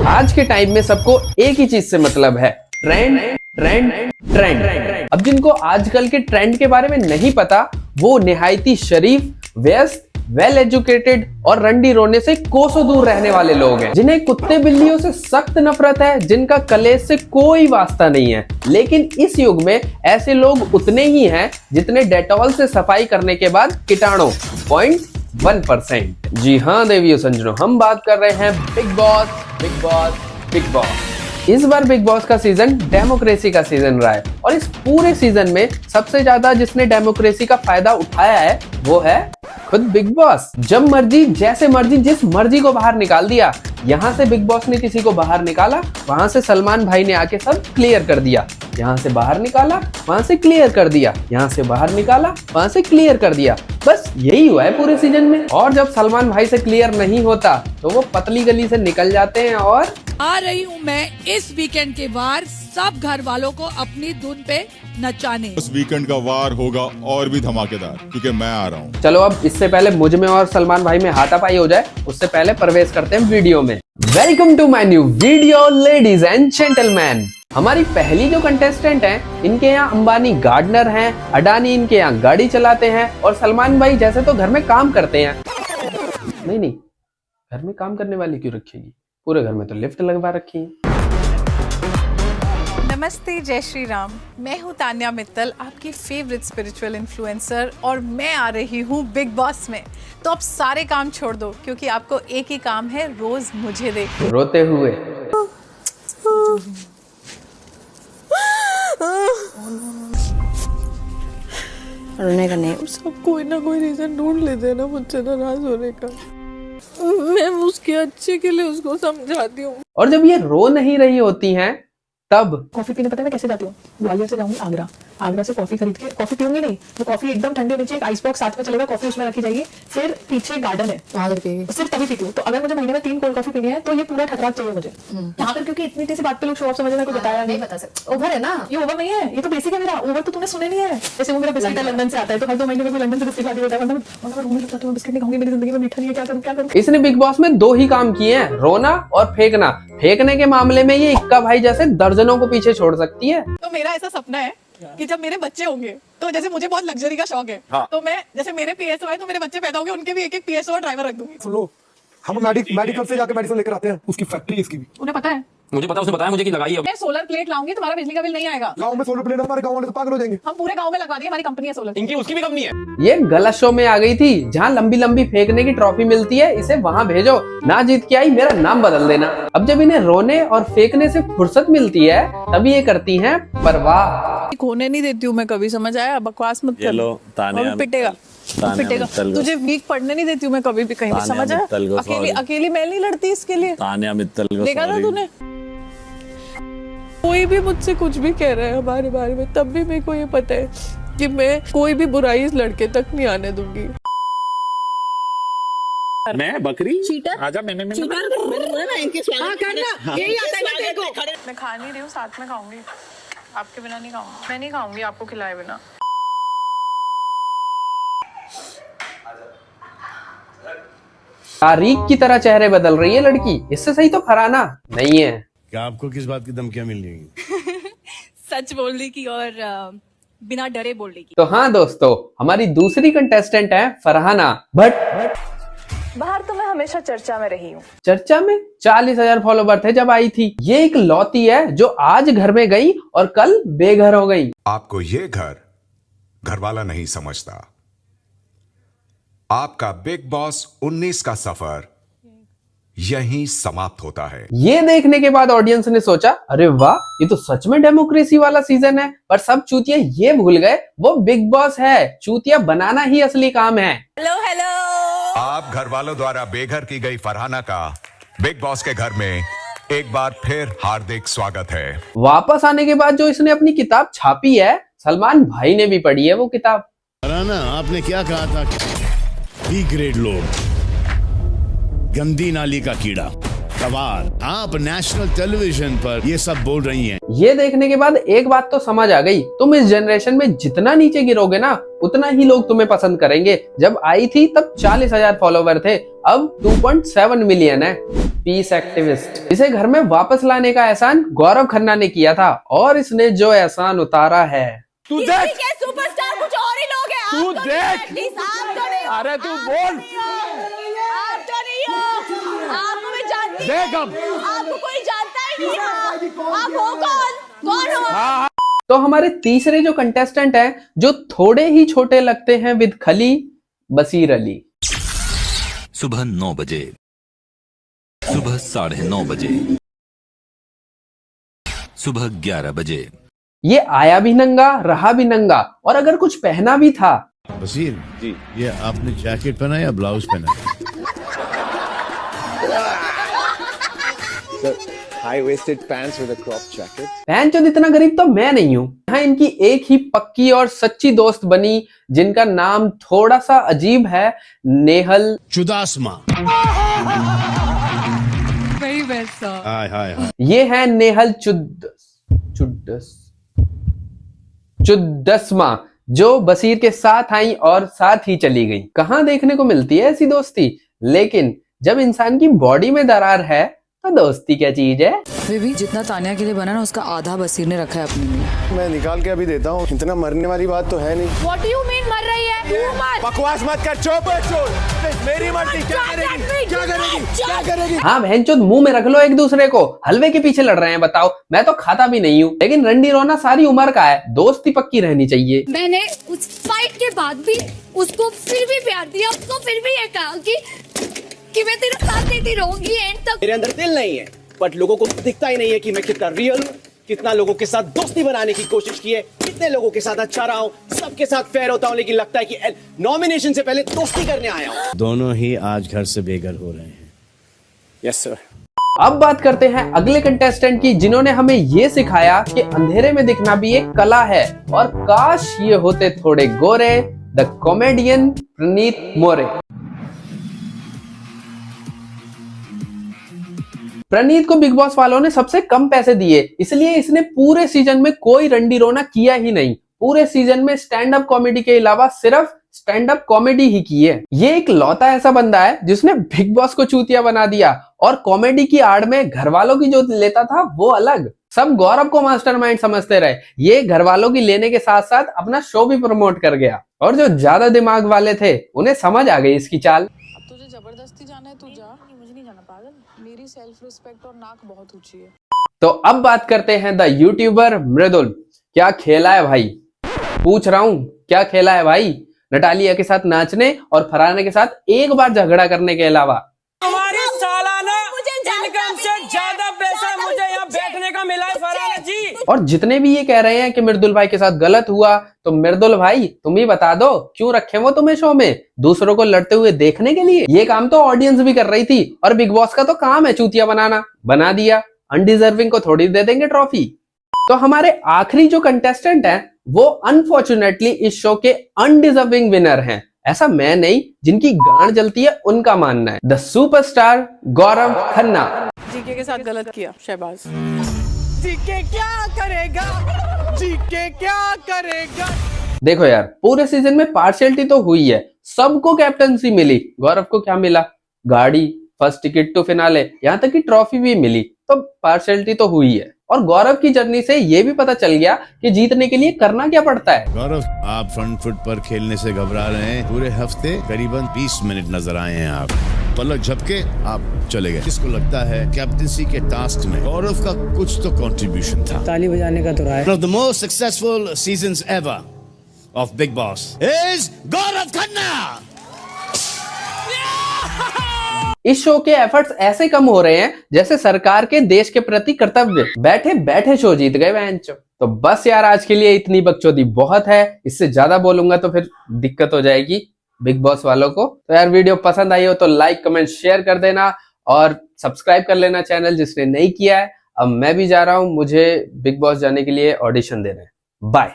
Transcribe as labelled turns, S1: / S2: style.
S1: आज के टाइम में सबको एक ही चीज से मतलब है, ट्रेंड ट्रेंड ट्रेंड। अब जिनको आजकल के ट्रेंड के बारे में नहीं पता, वो निहायती शरीफ, व्यस्त, वेल एजुकेटेड और रंडी रोने से कोसों दूर रहने वाले लोग हैं, जिन्हें कुत्ते बिल्लियों से सख्त नफरत है, जिनका कलेश से कोई वास्ता नहीं है। लेकिन इस युग में ऐसे लोग उतने ही हैं जितने डेटॉल से सफाई करने के बाद कीटाणु 0.1%। जी हाँ देवियों संजनों, हम बात कर रहे हैं big boss, big boss, big boss. इस बार बिग बॉस का सीजन डेमोक्रेसी का सीजन रहा है और इस पूरे सीजन में सबसे ज्यादा जिसने डेमोक्रेसी का फायदा उठाया है वो है खुद बिग बॉस। जब मर्जी, जैसे मर्जी, जिस मर्जी को बाहर निकाल दिया। यहाँ से बिग बॉस ने किसी को बाहर निकाला, वहां से सलमान भाई ने आके सब क्लियर कर दिया। यहाँ से बाहर निकाला, वहां से क्लियर कर दिया, यहाँ से बाहर निकाला, वहां से क्लियर कर दिया। बस यही हुआ है पूरे सीजन में। और जब सलमान भाई से क्लियर नहीं होता तो वो पतली गली से निकल जाते हैं। और
S2: आ रही हूँ मैं इस वीकेंड के वार सब घर वालों को अपनी धुन पे नचाने।
S3: उस वीकेंड का वार होगा और भी धमाकेदार, क्योंकि मैं आ रहा हूँ।
S1: चलो अब इससे पहले मुझ में और सलमान भाई में हाथापाई हो जाए, उससे पहले प्रवेश करते हैं वीडियो में। Welcome to my new video ladies and gentleman. हमारी पहली जो कंटेस्टेंट हैं, इनके यहाँ अंबानी गार्डनर हैं, अडानी इनके यहाँ गाड़ी चलाते हैं और सलमान भाई जैसे तो घर में काम करते हैं। नहीं, घर में काम करने वाली क्यों रखेगी, पूरे घर में तो लिफ्ट लगवा रखी है।
S4: नमस्ते, जय श्री राम। मैं हूँ तान्या मित्तल, आपकी फेवरेट स्पिरिचुअल इन्फ्लुएंसर, और मैं आ रही हूँ बिग बॉस में। तो अब सारे काम छोड़ दो, क्योंकि आपको एक ही काम है, रोज मुझे देखो
S1: रोते हुए।
S5: रोने का नहीं,
S6: सब कोई ना कोई रीजन ढूंढ लेते हैं ना मुझसे नाराज होने का। मैं उसके अच्छे के लिए उसको समझाती हूँ।
S1: और जब ये रो नहीं रही होती हैं तब
S5: कॉफी पीने पता है मैं कैसे जाती हूँ? ग्वालियर से जाऊंगी आगरा, आगरा से कॉफी खरीद के, कॉफी पीऊंगी नहीं, वो कॉफी एकदम ठंडे नीचे एक आइस बॉक्स साथ में चलेगा, कॉफी उसमें रखी जाएगी, फिर पीछे गार्डन है वहां पर पिएगी, सिर्फ तभी पीती हूँ। तो अगर मुझे महीने में 3 कोल्ड कॉफी पीनी है तो ये पूरा ठकराक चाहिए मुझे यहाँ पर, क्योंकि इतनी सी बात पे लोग शो ऑफ समझ रहे, कोई बताया नहीं बता सकते। ओवर है ना, ये ओवर नहीं है, ये तो बेसिक है मेरा। ओवर तो तूने सुने नहीं है। जैसे वो मेरा बिस्किट लंदन से आता है, तो हर 2 महीने में लंदन से बिस्किट लाती होता है, मतलब बिस्किट नहीं खाऊंगी, मेरी जिंदगी में मीठा नहीं है, क्या करूँ।
S1: इसने बिग बॉस में 2 ही काम किए हैं, रोना और फेंकना। फेंकने के मामले में ये इक्का भाई जैसे दर्जनों को पीछे छोड़ सकती है।
S4: तो मेरा ऐसा सपना है कि जब मेरे बच्चे होंगे, तो जैसे मुझे बहुत लग्जरी का शौक है, तो मैं जैसे मेरे पीएसओ है तो मेरे बच्चे पैदा होंगे, उनके भी एक पीएसओ और ड्राइवर रख दूंगी।
S7: सुनो, हम मेडिकल से जाके मेडिसिन लेकर आते हैं, उसकी फैक्ट्री इसकी भी।
S4: उन्हें पता है,
S8: मुझे पता, उसने बताया मुझे कि लगाई है।
S4: मैं सोलर प्लेट लाऊंगी, तुम्हारा बिजली का बिल नहीं आएगा।
S7: गांव में सोलर प्लेट, हमारे गांव वाले तो पागल हो जाएंगे।
S4: हम पूरे गांव में लगवा दिए, हमारी कंपनी है सोलर।
S8: इनकी उसकी भी कंपनी है।
S1: ये गलत शो में आ गई थी, जहाँ लंबी लंबी फेंकने की ट्रॉफी मिलती है, इसे वहां भेजो। ना जीत के आई, मेरा नाम बदल देना। अब जब इन्हें रोने और फेंकने से फुर्सत मिलती है, तभी ये करती हैं परवाह।
S6: खोने नहीं देती हूँ मैं कभी, समझ आया? बकवास मत कर, पिटेगा। तुझे वीक पढ़ने नहीं देती हूँ मैं कभी भी कहीं भी, समझ आया? अकेली मैं नहीं लड़ती इसके लिए।
S8: तान्या मित्तल को
S6: देखा ना तूने? कोई भी मुझसे कुछ भी कह रहा है हमारे बारे में, तब भी मेरे को ये पता है कि मैं कोई भी बुराई इस लड़के तक नहीं आने दूंगी।
S8: मैं बकरी
S2: चीटर?
S8: आजा, मैंने
S2: बोला ना इनके स्वागत करना, यही आता है तेरे को।
S4: मैं खा नहीं रही हूँ, साथ में खाऊंगी, आपके बिना नहीं खाऊंगी। मैं नहीं खाऊंगी आपको खिलाए बिना।
S1: तारीख की तरह चेहरे बदल रही है लड़की, इससे सही तो फरहाना नहीं है।
S9: क्या आपको किस बात की धमकियां मिल रही हैं?
S2: सच बोलने की और बिना डरे बोलने की।
S1: तो हाँ दोस्तों, हमारी दूसरी कंटेस्टेंट है फरहाना। बट
S4: बाहर तो मैं हमेशा चर्चा में रही हूँ।
S1: चर्चा में 40,000 फॉलोवर थे जब आई थी। ये एक लौती है जो आज घर में गई और कल बेघर हो गई।
S10: आपको ये घर वाला नहीं समझता। आपका बिग बॉस 19 का सफर यहीं समाप्त होता है।
S1: ये देखने के बाद ऑडियंस ने सोचा, अरे वाह, ये तो सच में डेमोक्रेसी वाला सीजन है। पर सब चूतिया ये भूल गए वो बिग बॉस है, चूतिया बनाना ही असली काम है।
S4: Hello hello.
S10: आप घर वालों द्वारा बेघर की गई फरहाना का बिग बॉस के घर में एक बार फिर हार्दिक स्वागत है।
S1: वापस आने के बाद जो इसने अपनी किताब छापी है, सलमान भाई ने भी पढ़ी है वो किताब।
S9: फरहाना, आपने क्या कहा था? बी ग्रेड लोग, गंदी नाली का कीड़ा, सवाल। आप नेशनल टेलीविजन पर ये सब बोल रही हैं।
S1: ये देखने के बाद एक बात तो समझ आ गई, तुम इस जनरेशन में जितना नीचे गिरोगे ना उतना ही लोग तुम्हें पसंद करेंगे। जब आई थी तब 40,000 फॉलोवर थे, अब 2.7 मिलियन है। Peace activist. इसे घर में वापस लाने का एहसान गौरव खन्ना ने किया था और इसने जो एहसान उतारा है।
S6: तू देख सुपरस्टार कुछ और ही लोग हैं।
S8: तू देख, अरे तू बोल,
S6: आप तो नहीं हो, आपको मैं जानती हूं।
S8: देख अब
S6: आपको कोई जानता ही नहीं है। आप हो कौन हो?
S1: तो हमारे तीसरे जो कंटेस्टेंट हैं, जो थोड़े ही छोटे लगते हैं विद खली, बसीर अली।
S11: सुबह 9 बजे, सुबह 9:30 बजे, सुबह 11 बजे।
S1: ये आया भी नंगा, रहा भी नंगा, और अगर कुछ पहना भी था।
S9: बसीर जी, ये आपने जैकेट पहना या ब्लाउज पहना?
S7: High waisted pants with a crop jacket.
S1: पहन चो इतना गरीब तो मैं नहीं हूँ। यहाँ इनकी एक ही पक्की और सच्ची दोस्त बनी, जिनका नाम थोड़ा सा अजीब है, नेहल
S9: चुदासमा।
S2: वही वैसा।
S9: हाय हाय हाय।
S1: ये है नेहल चुद्दसमा, जो बसीर के साथ आई और साथ ही चली गई। कहाँ देखने को मिलती है ऐसी दोस्ती? लेकिन जब इंसान की बॉडी में दरार है तो दोस्ती क्या चीज है?
S12: बेबी, जितना तानिया के लिए बना ना उसका आधा बसीर ने रखा है अपने लिए।
S7: मैं निकाल के अभी देता हूँ, इतना मरने वाली बात तो है नहीं।
S6: What do you mean मर रही है?
S7: बकवास मत कर, चुप मेरी मर्जी। क्या करेगी?
S1: हाँ बहनचोद, मुंह में रख लो एक दूसरे को। हलवे के पीछे लड़ रहे हैं बताओ। मैं तो खाता भी नहीं हूँ, लेकिन रंडी रोना सारी उम्र का है, दोस्ती पक्की रहनी चाहिए।
S6: मैंने उस फाइट के बाद भी उसको फिर भी प्यार दिया, उसको फिर भी ये कहा कि मैं तेरा साथ देती रहूंगी एंड तक।
S7: मेरे अंदर दिल नहीं है, बट लोगों को दिखता ही नहीं है कि मैं कितना रियल हूँ, कितना लोगों के साथ दोस्ती बनाने की कोशिश की है, कितने लोगों के साथ अच्छा रहा हूँ, सबके साथ फेयर होता हूँ, लेकिन लगता है कि नॉमिनेशन से पहले दोस्ती करने आया हूँ।
S9: दोनों ही आज घर से बेघर हो रहे हैं।
S7: Yes sir.
S1: अब बात करते हैं अगले कंटेस्टेंट की, जिन्होंने हमें ये सिखाया कि अंधेरे में दिखना भी एक कला है, और काश ये होते थोड़े गोरे। द कॉमेडियन प्रनीत मोरे। प्रनीत को बिग बॉस वालों ने सबसे कम पैसे दिए, इसलिए इसने पूरे सीजन में कोई रंडी रोना किया ही नहीं। पूरे सीजन में स्टैंड अप कॉमेडी के अलावा सिर्फ स्टैंड अप कॉमेडी ही की है। ये एक लौता ऐसा बंदा है जिसने बिग बॉस को चूतिया बना दिया, और कॉमेडी की आड़ में घर वालों की जो लेता था वो अलग। सब गौरव को मास्टरमाइंड समझते रहे, ये घर वालों की लेने के साथ साथ अपना शो भी प्रमोट कर गया, और जो ज्यादा दिमाग वाले थे उन्हें समझ आ गई इसकी चाल।
S5: अब तुझे जबरदस्ती जाना है, तू जा। मुझे नहीं जाना पागल, मेरी सेल्फ रिस्पेक्ट और नाक बहुत ऊंची है।
S1: तो अब बात करते हैं द यूट्यूबर मृदुल। क्या खेला है भाई, पूछ रहा हूं, क्या खेला है भाई? नटालिया के साथ नाचने और फरहाना के साथ एक बार झगड़ा करने के अलावा।
S6: हमारी सालाना इनकम से ज्यादा पैसा मुझे यहाँ बैठने का मिला है फरहाना जी।
S1: और जितने भी ये कह रहे हैं कि मृदुल भाई के साथ गलत हुआ, तो मृदुल भाई तुम ही बता दो, क्यों रखे वो तुम्हें शो में? दूसरों को लड़ते हुए देखने के लिए? ये काम तो ऑडियंस भी कर रही थी, और बिग बॉस का तो काम है चूतिया बनाना, बना दिया। अनडिजर्विंग को थोड़ी दे देंगे ट्रॉफी। तो हमारे आखिरी जो कंटेस्टेंट हैं, वो अनफॉर्चुनेटली इस शो के अनडिजर्विंग विनर हैं। ऐसा मैं नहीं, जिनकी गांड जलती है उनका मानना है। The superstar Gaurav Khanna.
S6: GK के साथ गलत किया शहबाज। जीके क्या करेगा, जीके क्या करेगा?
S1: देखो यार, पूरे सीजन में पार्शियलिटी तो हुई है, सबको कैप्टनसी मिली। गौरव को क्या मिला? गाड़ी, फर्स्ट टिकट टू फिनाले, यहाँ तक कि ट्रॉफी भी मिली। तो पार्शियलिटी तो हुई है, और गौरव की जर्नी से ये भी पता चल गया कि जीतने के लिए करना क्या पड़ता है।
S9: गौरव, आप फ्रंट फुट पर खेलने से घबरा रहे हैं। पूरे हफ्ते करीबन 20 मिनट नजर आए हैं आप, पलक झपके आप चले गए। किसको लगता है कैप्टनसी के टास्क में गौरव का कुछ तो कंट्रीब्यूशन था?
S5: ताली बजाने का तो रहा है।
S9: One of the most successful seasons ever of Big Boss is Gaurav Khanna.
S1: इस शो के एफर्ट्स ऐसे कम हो रहे हैं जैसे सरकार के देश के प्रति कर्तव्य। बैठे बैठे शो जीत गए बहनचोद। तो बस यार, आज के लिए इतनी बकचोदी बहुत है, इससे ज्यादा बोलूंगा तो फिर दिक्कत हो जाएगी बिग बॉस वालों को। तो यार, वीडियो पसंद आई हो तो लाइक कमेंट शेयर कर देना, और सब्सक्राइब कर लेना चैनल जिसने नहीं किया है। अब मैं भी जा रहा हूं, मुझे बिग बॉस जाने के लिए ऑडिशन देना है। बाय।